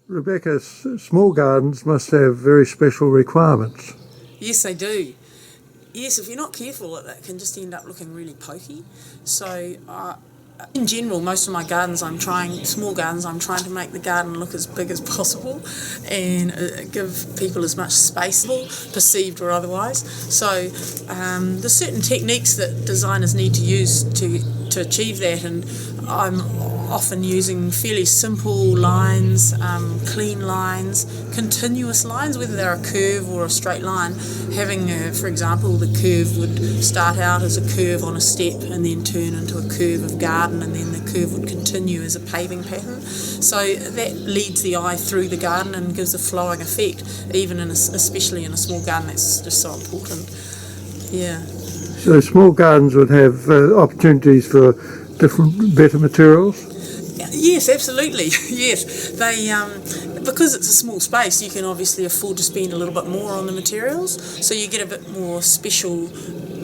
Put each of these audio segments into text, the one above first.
Rebecca, small gardens must have very special requirements. Yes, they do. Yes, if you're not careful, it can just end up looking really pokey. So, in general, most of my gardens, small gardens, I'm trying to make the garden look as big as possible and give people as much space, perceived or otherwise. So, there's certain techniques that designers need to use to achieve that, and I'm often using fairly simple lines, clean lines, continuous lines, whether they're a curve or a straight line. Having, for example, the curve would start out as a curve on a step and then turn into a curve of garden, and then the curve would continue as a paving pattern. So that leads the eye through the garden and gives a flowing effect, especially in a small garden. That's just so important. Yeah. So small gardens would have opportunities for better materials? Yes, absolutely. Yes, they because it's a small space, you can obviously afford to spend a little bit more on the materials. So you get a bit more special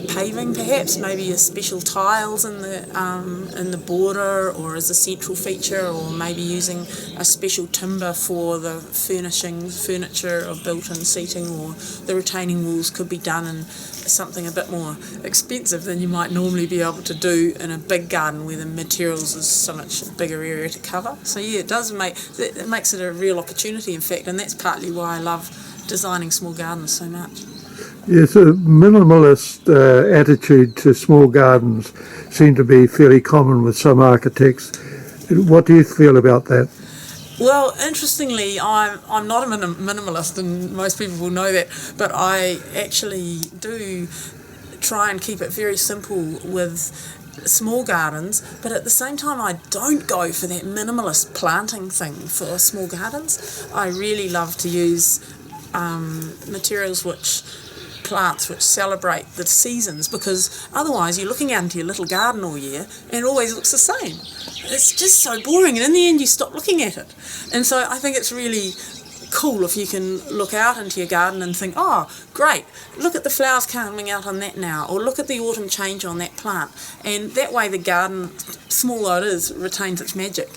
paving, perhaps maybe a special tiles in the border or as a central feature, or maybe using a special timber for the furniture of built-in seating, or the retaining walls could be done in something a bit more expensive than you might normally be able to do in a big garden where the materials is so much bigger area to cover. So yeah, it makes it a real opportunity, in fact, and that's partly why I love designing small gardens so much. Yes, a minimalist attitude to small gardens seem to be fairly common with some architects. What do you feel about that? Well, interestingly, I'm not a minimalist, and most people will know that, but I actually do try and keep it very simple with small gardens, but at the same time I don't go for that minimalist planting thing for small gardens. I really love to use plants which celebrate the seasons, because otherwise you're looking out into your little garden all year and it always looks the same. It's just so boring, and in the end you stop looking at it. And so I think it's really cool if you can look out into your garden and think, oh great, look at the flowers coming out on that now, or look at the autumn change on that plant, and that way the garden, small though it is, retains its magic.